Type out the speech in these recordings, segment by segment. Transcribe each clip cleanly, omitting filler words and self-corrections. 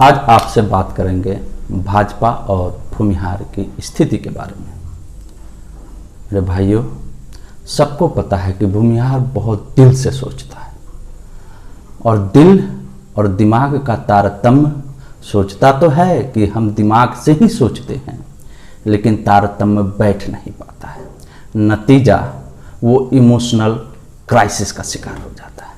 आज आपसे बात करेंगे भाजपा और भूमिहार की स्थिति के बारे में। मेरे भाइयों, सबको पता है कि भूमिहार बहुत दिल से सोचता है और दिल और दिमाग का तारतम्य सोचता तो है कि हम दिमाग से ही सोचते हैं, लेकिन तारतम्य बैठ नहीं पाता है। नतीजा वो इमोशनल क्राइसिस का शिकार हो जाता है।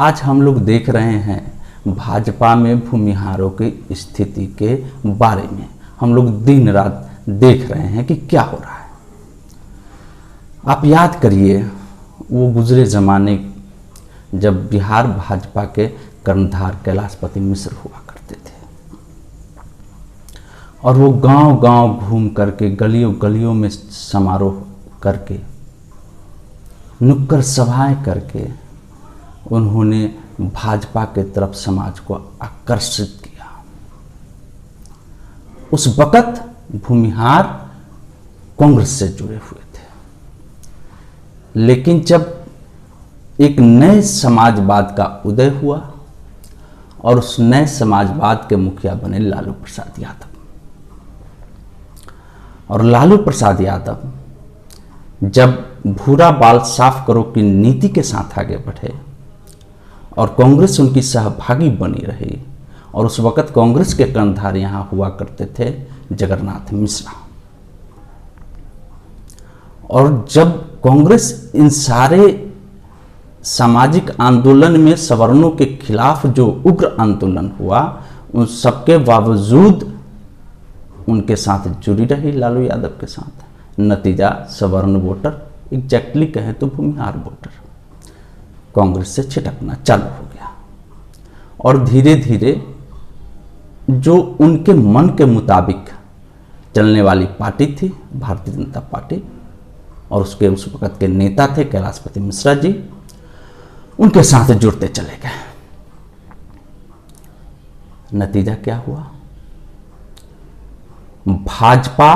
आज हम लोग देख रहे हैं भाजपा में भूमिहारों की स्थिति के बारे में, हम लोग दिन रात देख रहे हैं कि क्या हो रहा है। आप याद करिए वो गुजरे ज़माने जब बिहार भाजपा के कर्णधार कैलाशपति मिश्र हुआ करते थे और वो गांव गांव घूम करके गलियों गलियों में समारोह करके नुक्कड़ सभाएं करके उन्होंने भाजपा के तरफ समाज को आकर्षित किया। उस वक़्त भूमिहार कांग्रेस से जुड़े हुए थे, लेकिन जब एक नए समाजवाद का उदय हुआ और उस नए समाजवाद के मुखिया बने लालू प्रसाद यादव, और लालू प्रसाद यादव जब भूरा बाल साफ करो की नीति के साथ आगे बढ़े और कांग्रेस उनकी सहभागी बनी रही, और उस वक़्त कांग्रेस के कर्णधार यहाँ हुआ करते थे जगन्नाथ मिश्रा, और जब कांग्रेस इन सारे सामाजिक आंदोलन में सवर्णों के खिलाफ जो उग्र आंदोलन हुआ, उन सबके बावजूद उनके साथ जुड़ी रही लालू यादव के साथ। नतीजा सवर्ण वोटर, एग्जैक्टली कहें तो भूमिहार वोटर, कांग्रेस से छिटकना चालू हो गया और धीरे धीरे जो उनके मन के मुताबिक चलने वाली पार्टी थी भारतीय जनता पार्टी, और उसके उस वक़्त के नेता थे कैलाशपति मिश्रा जी, उनके साथ जुड़ते चले गए। नतीजा क्या हुआ? भाजपा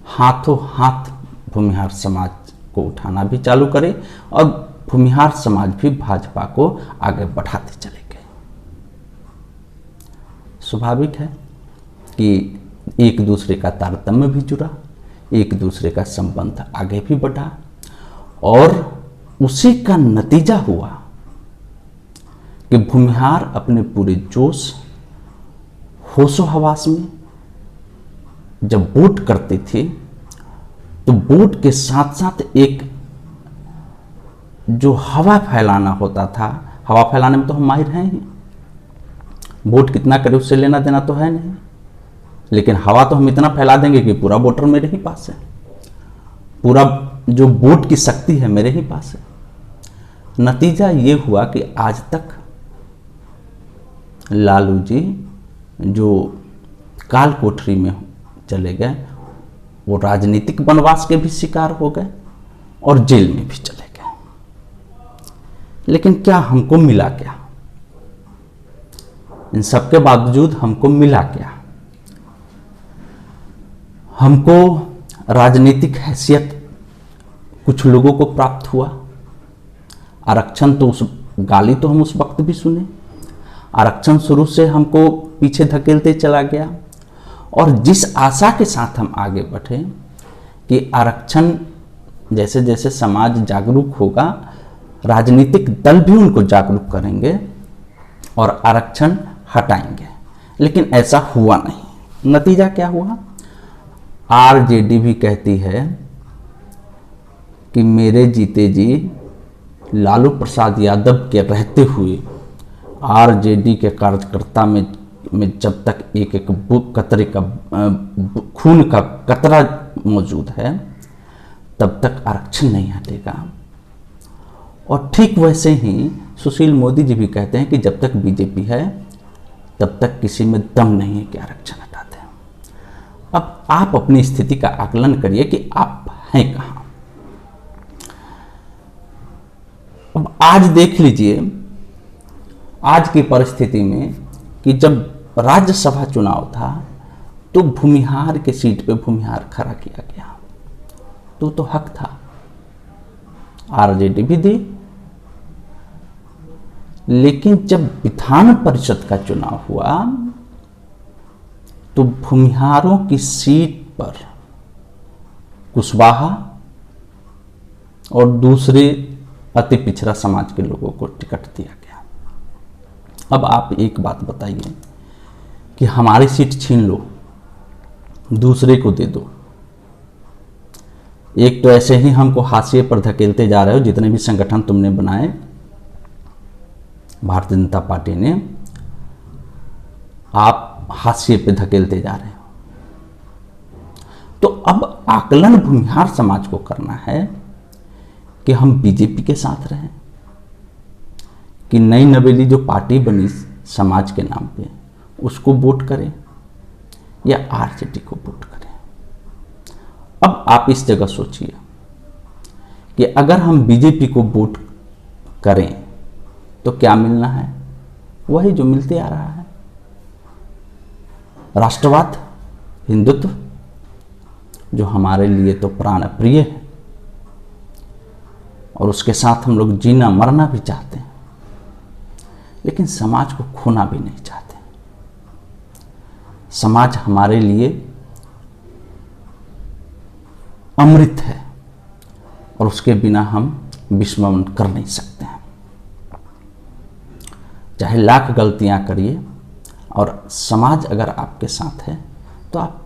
हाथों हाथ भूमिहार समाज को उठाना भी चालू करे और भूमिहार समाज भी भाजपा को आगे बढ़ाते चले गए। स्वाभाविक है कि एक दूसरे का तारतम्य भी जुड़ा, एक दूसरे का संबंध आगे भी बढ़ा, और उसी का नतीजा हुआ कि भूमिहार अपने पूरे जोश होशो हवास में जब वोट करते थे तो वोट के साथ साथ एक जो हवा फैलाना होता था, हवा फैलाने में तो हम माहिर हैं ही, वोट कितना करे उससे लेना देना तो है नहीं, लेकिन हवा तो हम इतना फैला देंगे कि पूरा वोटर मेरे ही पास है, पूरा जो वोट की शक्ति है मेरे ही पास है। नतीजा ये हुआ कि आज तक लालू जी जो काल कोठरी में चले गए, वो राजनीतिक वनवास के भी शिकार हो गए और जेल में भी चले गए। लेकिन क्या हमको मिला? क्या इन सबके बावजूद हमको मिला क्या? हमको राजनीतिक हैसियत कुछ लोगों को प्राप्त हुआ। आरक्षण तो उस गाली तो हम उस वक्त भी सुने, आरक्षण शुरू से हमको पीछे धकेलते चला गया, और जिस आशा के साथ हम आगे बढ़े कि आरक्षण जैसे जैसे समाज जागरूक होगा, राजनीतिक दल भी उनको जागरूक करेंगे और आरक्षण हटाएंगे, लेकिन ऐसा हुआ नहीं। नतीजा क्या हुआ? आरजेडी भी कहती है कि मेरे जीते जी लालू प्रसाद यादव के रहते हुए आरजेडी के कार्यकर्ता में जब तक एक एक कतरे का खून का कतरा मौजूद है तब तक आरक्षण नहीं हटेगा। और ठीक वैसे ही सुशील मोदी जी भी कहते हैं कि जब तक बीजेपी है तब तक किसी में दम नहीं है कि आरक्षण हटाते हैं। अब आप अपनी स्थिति का आकलन करिए कि आप हैं कहां। अब आज देख लीजिए आज की परिस्थिति में कि जब राज्यसभा चुनाव था तो भूमिहार के सीट पे भूमिहार खड़ा किया गया, तो हक था, आरजेडी भी दी, लेकिन जब विधान परिषद का चुनाव हुआ तो भूमिहारों की सीट पर कुशवाहा और दूसरे अति पिछड़ा समाज के लोगों को टिकट दिया गया। अब आप एक बात बताइए कि हमारी सीट छीन लो, दूसरे को दे दो। एक तो ऐसे ही हमको हाशिए पर धकेलते जा रहे हो, जितने भी संगठन तुमने बनाए भारतीय जनता पार्टी ने, आप हाशिए पे धकेलते जा रहे हो। तो अब आकलन भूमिहार समाज को करना है कि हम बीजेपी के साथ रहें, कि नई नवेली जो पार्टी बनी समाज के नाम पे उसको वोट करें या आरजेडी को वोट करें। अब आप इस जगह सोचिए कि अगर हम बीजेपी को वोट करें तो क्या मिलना है? वही जो मिलते आ रहा है, राष्ट्रवाद, हिंदुत्व, जो हमारे लिए तो प्राण प्रिय है और उसके साथ हम लोग जीना मरना भी चाहते हैं, लेकिन समाज को खोना भी नहीं चाहते। समाज हमारे लिए अमृत है और उसके बिना हम विस्मरण कर नहीं सकते हैं। चाहे लाख गलतियां करिए, और समाज अगर आपके साथ है तो आप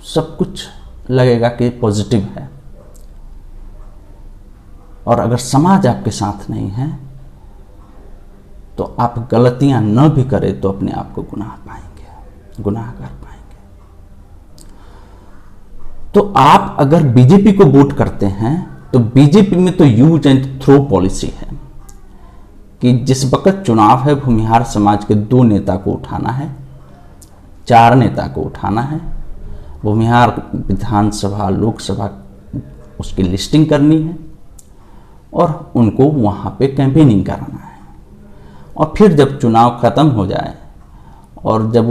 सब कुछ लगेगा कि पॉजिटिव है, और अगर समाज आपके साथ नहीं है तो आप गलतियां न भी करें तो अपने आप को गुनाहगार पाएंगे। तो आप अगर बीजेपी को वोट करते हैं तो बीजेपी में तो यूज एंड थ्रो पॉलिसी है कि जिस वक्त चुनाव है भूमिहार समाज के 2 नेता को उठाना है, 4 नेता को उठाना है, भूमिहार विधानसभा लोकसभा उसकी लिस्टिंग करनी है और उनको वहां पे कैंपेनिंग कराना है। और फिर जब चुनाव खत्म हो जाए और जब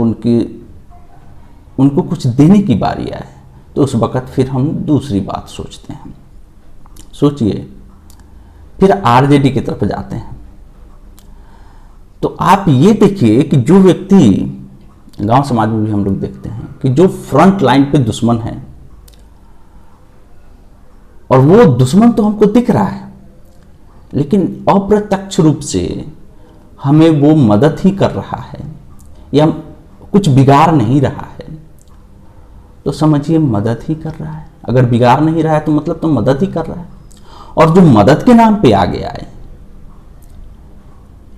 उनको कुछ देने की बारी आए तो उस वक्त फिर हम दूसरी बात सोचते हैं। सोचिए, फिर आरजेडी की तरफ जाते हैं। तो आप ये देखिए कि जो व्यक्ति, गांव समाज में भी हम लोग देखते हैं कि जो फ्रंट लाइन पे दुश्मन है, और वो दुश्मन तो हमको दिख रहा है लेकिन अप्रत्यक्ष रूप से हमें वो मदद ही कर रहा है या कुछ बिगाड़ नहीं रहा है, तो समझिए मदद ही कर रहा है। अगर बिगाड़ नहीं रहा है तो मतलब तो मदद ही कर रहा है। और जो मदद के नाम पे आगे आए,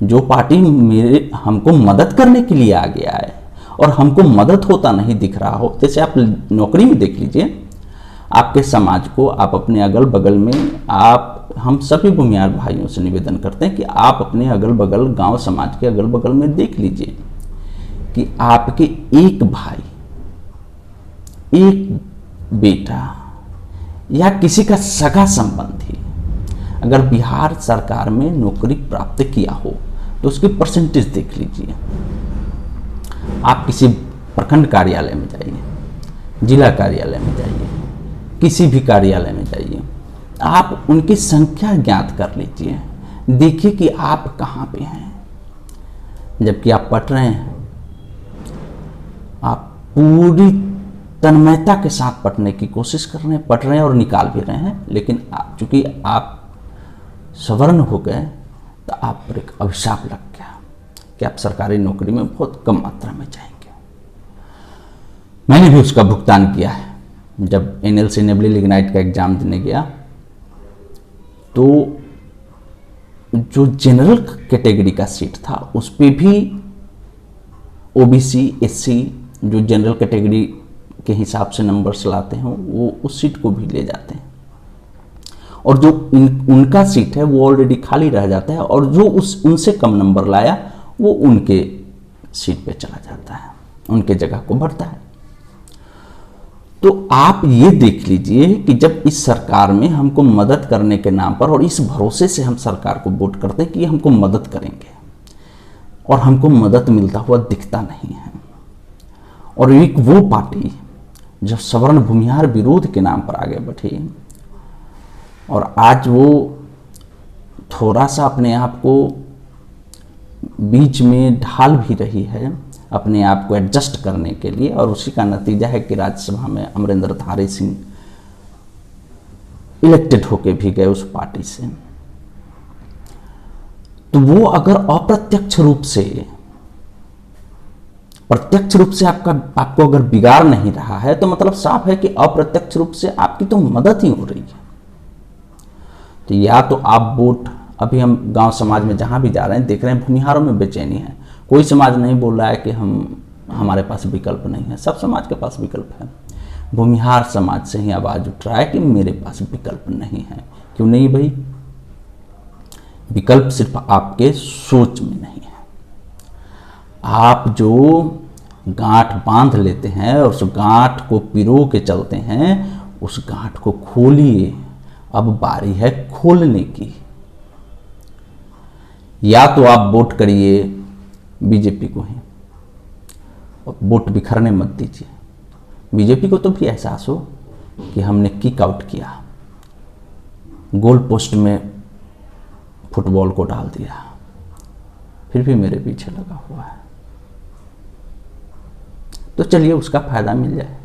जो पार्टी हमको मदद करने के लिए आगे आए और हमको मदद होता नहीं दिख रहा हो, जैसे आप नौकरी में देख लीजिए, आपके समाज को, आप अपने अगल बगल में, हम सभी भूमिहार भाइयों से निवेदन करते हैं कि आप अपने अगल बगल, गांव समाज के अगल बगल में देख लीजिए कि आपके एक भाई, एक बेटा या किसी का सगा संबंधी अगर बिहार सरकार में नौकरी प्राप्त किया हो तो उसकी परसेंटेज देख लीजिए। आप किसी प्रखंड कार्यालय में जाइए, जिला कार्यालय में जाइए, किसी भी कार्यालय में जाइए, आप उनकी संख्या ज्ञात कर लीजिए, देखिए कि आप कहाँ पे हैं। जबकि आप पढ़ रहे हैं, आप पूरी तन्मयता के साथ पढ़ने की कोशिश कर रहे हैं, पढ़ रहे हैं और निकाल भी रहे हैं, लेकिन चूंकि आप सवर्ण हो गए तो आप पर एक अभिशाप लग गया कि आप सरकारी नौकरी में बहुत कम मात्रा में जाएंगे। मैंने भी उसका भुगतान किया है। जब एनएलसी नेबली लिग्नाइट का एग्जाम देने गया तो जो जनरल कैटेगरी का सीट था उस पे भी ओबीसी, एससी, जो जनरल कैटेगरी के हिसाब से नंबर्स लाते हैं वो उस सीट को भी ले जाते हैं, और जो उनका सीट है वो ऑलरेडी खाली रह जाता है, और जो उनसे कम नंबर लाया वो उनके सीट पे चला जाता है, उनके जगह को भरता है। तो आप ये देख लीजिए कि जब इस सरकार में हमको मदद करने के नाम पर और इस भरोसे से हम सरकार को वोट करते हैं कि हमको मदद करेंगे, और हमको मदद मिलता हुआ दिखता नहीं है। और एक वो पार्टी जब सवर्ण भूमिहार विरोध के नाम पर आगे बढ़ी और आज वो थोड़ा सा अपने आप को बीच में ढाल भी रही है अपने आप को एडजस्ट करने के लिए, और उसी का नतीजा है कि राज्यसभा में अमरिंदर धारी सिंह इलेक्टेड होके भी गए उस पार्टी से। तो वो अगर अप्रत्यक्ष रूप से, प्रत्यक्ष रूप से आपको अगर बिगाड़ नहीं रहा है, तो मतलब साफ है कि अप्रत्यक्ष रूप से आपकी तो मदद ही हो रही है। तो या तो आप वोट, अभी हम गांव समाज में जहां भी जा रहे हैं देख रहे हैं भूमिहारों में बेचैनी है। कोई समाज नहीं बोल रहा है कि हमारे पास विकल्प नहीं है, सब समाज के पास विकल्प है। भूमिहार समाज से ही आवाज उठ रहा है कि मेरे पास विकल्प नहीं है। क्यों नहीं भाई? विकल्प सिर्फ आपके सोच में नहीं है। आप जो गांठ बांध लेते हैं और उस गांठ को पिरो के चलते हैं, उस गांठ को खोलिए। अब बारी है खोलने की। या तो आप वोट करिए बीजेपी को ही, और वोट बिखरने मत दीजिए। बीजेपी को तो भी एहसास हो कि हमने किक आउट किया, गोल पोस्ट में फुटबॉल को डाल दिया, फिर भी मेरे पीछे लगा हुआ है। तो चलिए उसका फायदा मिल जाए,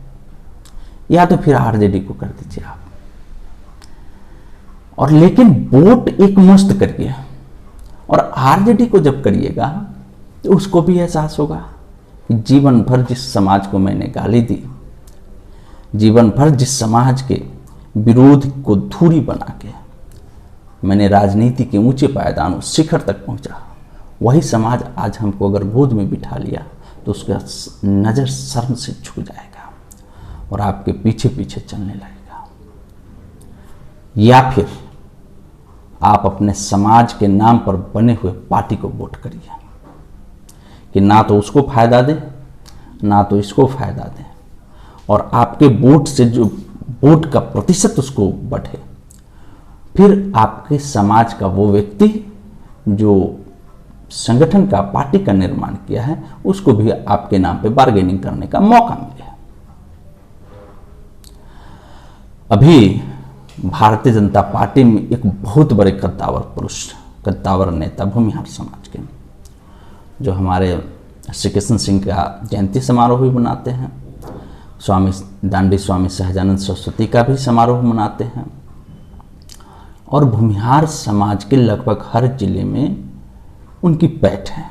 या तो फिर आरजेडी को कर दीजिए आप। और लेकिन वोट एक मस्त करिए, और आरजेडी को जब करिएगा तो उसको भी एहसास होगा कि जीवन भर जिस समाज को मैंने गाली दी, जीवन भर जिस समाज के विरोध को धूरी बना के मैंने राजनीति के ऊंचे पायदान उस शिखर तक पहुंचा, वही समाज आज हमको अगर गोद में बिठा लिया तो उसका नजर शर्म से झुक जाएगा और आपके पीछे पीछे चलने लगेगा। या फिर आप अपने समाज के नाम पर बने हुए पार्टी को वोट करिए कि ना तो उसको फायदा दे ना तो इसको फायदा दे, और आपके वोट से जो वोट का प्रतिशत उसको बढ़े। फिर आपके समाज का वो व्यक्ति जो संगठन का, पार्टी का निर्माण किया है, उसको भी आपके नाम पे बार्गेनिंग करने का मौका मिले। अभी भारतीय जनता पार्टी में एक बहुत बड़े कद्दावर पुरुष, कद्दावर नेता भूमिहार समाज के, जो हमारे श्री कृष्ण सिंह का जयंती समारोह भी मनाते हैं, स्वामी दांडी स्वामी सहजानंद सरस्वती का भी समारोह मनाते हैं, और भूमिहार समाज के लगभग हर जिले में उनकी पैठ है।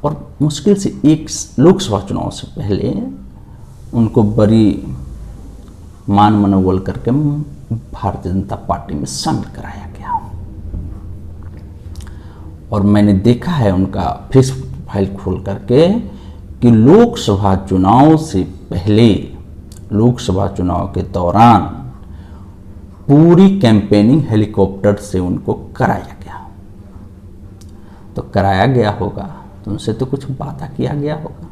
और मुश्किल से एक लोकसभा चुनाव से पहले उनको बड़ी मान मनोबल करके भारतीय जनता पार्टी में शामिल कराया गया। और मैंने देखा है उनका फेसबुक प्रोफाइल खोल करके कि लोकसभा चुनाव से पहले, लोकसभा चुनाव के दौरान पूरी कैंपेनिंग हेलीकॉप्टर से उनको कराया गया। तो कराया गया होगा तो उनसे तो कुछ वादा किया गया होगा,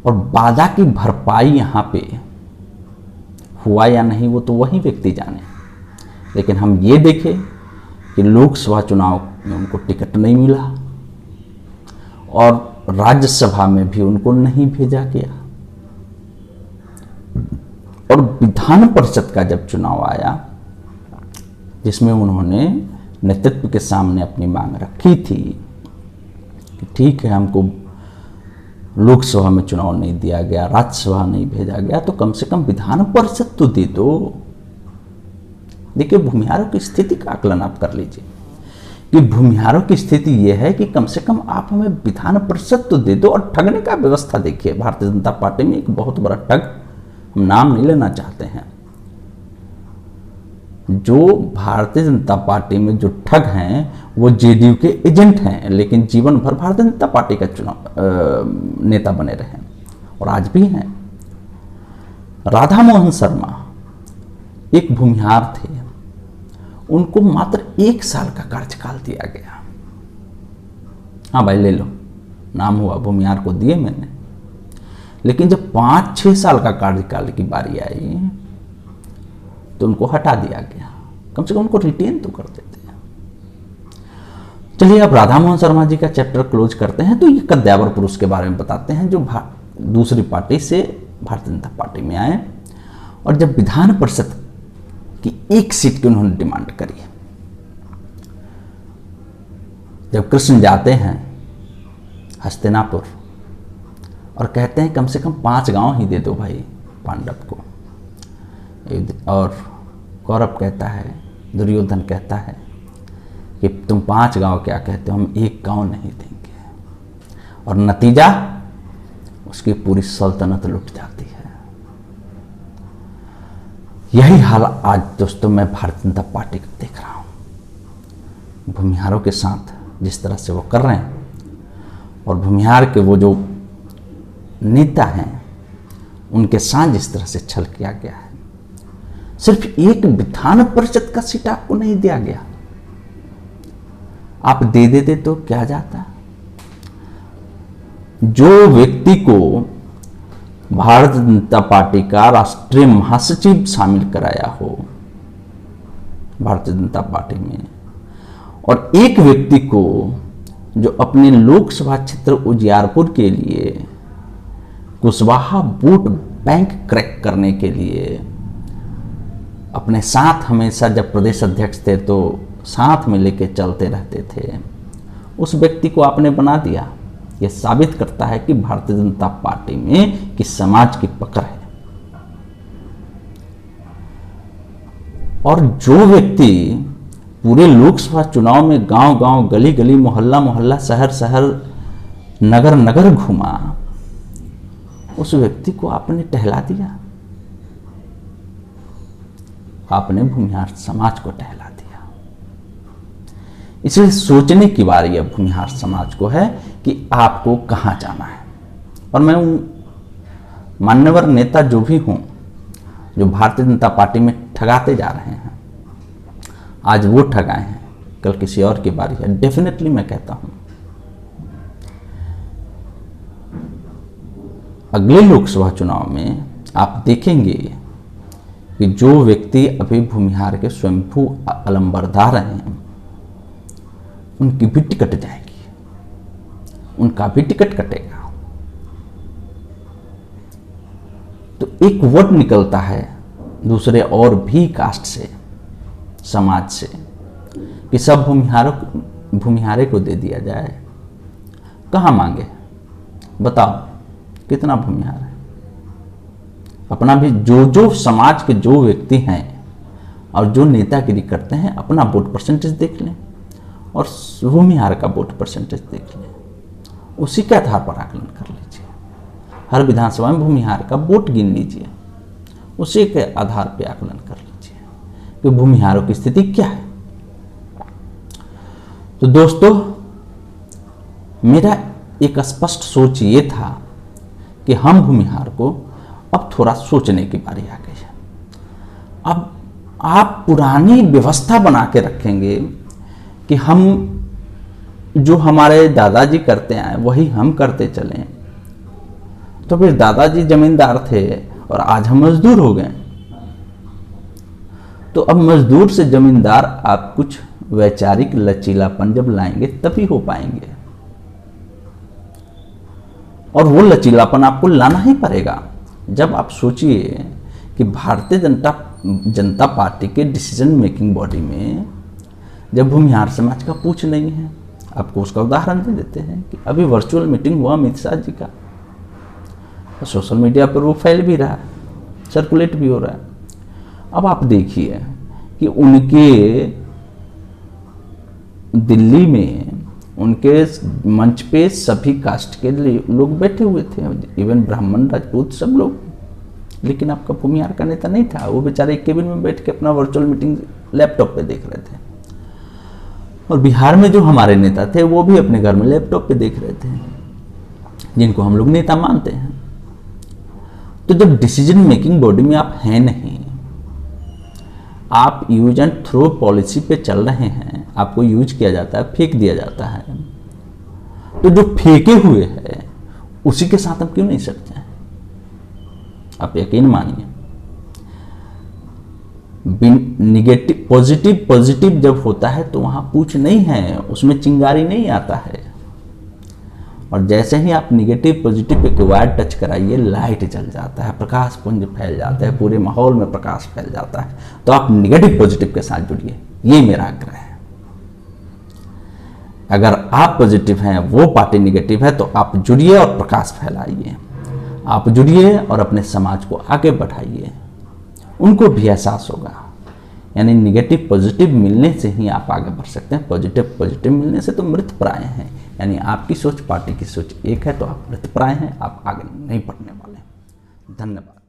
और वादा की भरपाई यहां पे हुआ या नहीं वो तो वही व्यक्ति जाने। लेकिन हम ये देखें कि लोकसभा चुनाव में उनको टिकट नहीं मिला और राज्यसभा में भी उनको नहीं भेजा गया, और विधान परिषद का जब चुनाव आया जिसमें उन्होंने नेतृत्व के सामने अपनी मांग रखी थी कि ठीक है हमको लोकसभा में चुनाव नहीं दिया गया, राज्यसभा नहीं भेजा गया, तो कम से कम विधान परिषद तो दे दो। देखिए भूमिहारों की स्थिति का आकलन आप कर लीजिए कि भूमिहारों की स्थिति यह है कि कम से कम आप हमें विधान परिषद तो दे दो। और ठगने का व्यवस्था देखिए, भारतीय जनता पार्टी में एक बहुत बड़ा ठग, हम नाम नहीं लेना चाहते हैं, जो भारतीय जनता पार्टी में जो ठग हैं वो जेडीयू के एजेंट हैं, लेकिन जीवन भर भारतीय जनता पार्टी का चुनाव नेता बने रहे और आज भी हैं। राधा मोहन शर्मा एक भूमिहार थे, उनको मात्र 1 साल का कार्यकाल दिया गया। हाँ भाई ले लो, नाम हुआ, भूमिहार को दिए मैंने। लेकिन जब 5-6 साल का कार्यकाल की बारी आई तो उनको हटा दिया गया। कम से कम उनको रिटेन तो कर देते हैं। चलिए अब राधा मोहन शर्मा जी का चैप्टर क्लोज करते हैं। तो ये कद्दावर पुरुष के बारे में बताते हैं जो दूसरी पार्टी से भारतीय जनता पार्टी में आए, और जब विधान परिषद कि एक सीट की उन्होंने डिमांड करी है। जब कृष्ण जाते हैं हस्तिनापुर और कहते हैं कम से कम 5 गांव ही दे दो भाई पांडव को, और कौरव कहता है, दुर्योधन कहता है कि तुम 5 गांव क्या कहते हो, हम 1 गांव नहीं देंगे। और नतीजा उसकी पूरी सल्तनत लुट जाती है। यही हाल आज दोस्तों मैं भारतीय जनता पार्टी का देख रहा हूं। भूमिहारों के साथ जिस तरह से वो कर रहे हैं, और भूमिहार के वो जो नेता हैं उनके साथ जिस तरह से छल किया गया है। सिर्फ एक विधान परिषद का सीट आपको नहीं दिया गया, आप दे देते तो क्या जाता। जो व्यक्ति को भारतीय जनता पार्टी का राष्ट्रीय महासचिव शामिल कराया हो भारतीय जनता पार्टी में, और एक व्यक्ति को जो अपने लोकसभा क्षेत्र उजियारपुर के लिए कुशवाहा वोट बैंक क्रैक करने के लिए अपने साथ हमेशा, जब प्रदेश अध्यक्ष थे तो साथ में लेके चलते रहते थे, उस व्यक्ति को आपने बना दिया। यह साबित करता है कि भारतीय जनता पार्टी में कि समाज की पकड़ है। और जो व्यक्ति पूरे लोकसभा चुनाव में गांव गांव, गली गली, मोहल्ला मोहल्ला, शहर शहर, नगर नगर घूमा, उस व्यक्ति को आपने टहला दिया। आपने भूमिहार समाज को टहला दिया। इसलिए सोचने की बारी अब भूमिहार समाज को है कि आपको कहां जाना है। और मैं मान्यवर नेता जो भी हूं, जो भारतीय जनता पार्टी में ठगाते जा रहे हैं, आज वो ठगाए हैं, कल किसी और की बारी है। डेफिनेटली मैं कहता हूं अगले लोकसभा चुनाव में आप देखेंगे कि जो व्यक्ति अभी भूमिहार के स्वयंभू अलंबरदार हैं, उनकी भी टिकट जाएगी, उनका भी टिकट कटेगा। तो एक वोट निकलता है दूसरे और भी कास्ट से, समाज से, कि सब भूमिहारे को दे दिया जाए। कहां मांगे बताओ, कितना भूमिहार है? अपना भी जो समाज के जो व्यक्ति हैं और जो नेतागिरी करते हैं, अपना वोट परसेंटेज देख लें और भूमिहार का वोट परसेंटेज देख लें, उसी के आधार पर आकलन कर लीजिए। हर विधानसभा में भूमिहार का वोट गिन लीजिए, उसी के आधार पर आकलन कर लीजिए कि भूमिहारों की स्थिति क्या है। तो दोस्तों, मेरा एक स्पष्ट सोच ये था कि हम भूमिहार को अब थोड़ा सोचने की बारी आ गई है। अब आप पुरानी व्यवस्था बना के रखेंगे कि हम जो हमारे दादाजी करते आए वही हम करते चलें, तो फिर दादाजी जमींदार थे और आज हम मजदूर हो गए। तो अब मजदूर से जमींदार आप कुछ वैचारिक लचीलापन जब लाएंगे तभी हो पाएंगे, और वो लचीलापन आपको लाना ही पड़ेगा। जब आप सोचिए कि भारतीय जनता पार्टी के डिसीजन मेकिंग बॉडी में जब भूमिहार समाज का पूछ नहीं है, आपको उसका उदाहरण दे देते हैं कि अभी वर्चुअल मीटिंग हुआ अमित शाह जी का, सोशल मीडिया पर वो फैल भी रहा है, सर्कुलेट भी हो रहा है। अब आप देखिए कि उनके दिल्ली में उनके मंच पे सभी कास्ट के लोग बैठे हुए थे, इवन ब्राह्मण, राजपूत, सब लोग। लेकिन आपका भूमिहार का नेता नहीं था, वो बेचारे एक केबिन में बैठ के अपना वर्चुअल मीटिंग लैपटॉप पे देख रहे थे। और बिहार में जो हमारे नेता थे वो भी अपने घर में लैपटॉप पे देख रहे थे, जिनको हम लोग नेता मानते हैं। तो जब डिसीजन मेकिंग बॉडी में आप हैं नहीं, आप यूज एंड थ्रो पॉलिसी पे चल रहे हैं, आपको यूज किया जाता है, फेंक दिया जाता है, तो जो फेंके हुए है उसी के साथ हम क्यों नहीं सकते हैं? आप यकीन मानिए, निगेटिव पॉजिटिव जब होता है तो वहां पूछ नहीं है, उसमें चिंगारी नहीं आता है। और जैसे ही आप निगेटिव पॉजिटिव के वायर टच कराइए, लाइट जल जाता है, प्रकाश पुंज फैल जाता है, पूरे माहौल में प्रकाश फैल जाता है। तो आप निगेटिव पॉजिटिव के साथ जुड़िए, ये मेरा आग्रह है। अगर आप पॉजिटिव हैं, वो पार्टी निगेटिव है, तो आप जुड़िए और प्रकाश फैलाइए। आप जुड़िए और अपने समाज को आगे बढ़ाइए, उनको भी एहसास होगा। यानी निगेटिव पॉजिटिव मिलने से ही आप आगे बढ़ सकते हैं। पॉजिटिव पॉजिटिव मिलने से तो मृत प्राय हैं। यानी आपकी सोच पार्टी की सोच एक है, तो आप मृत प्राय हैं, आप आगे नहीं बढ़ने वाले। धन्यवाद।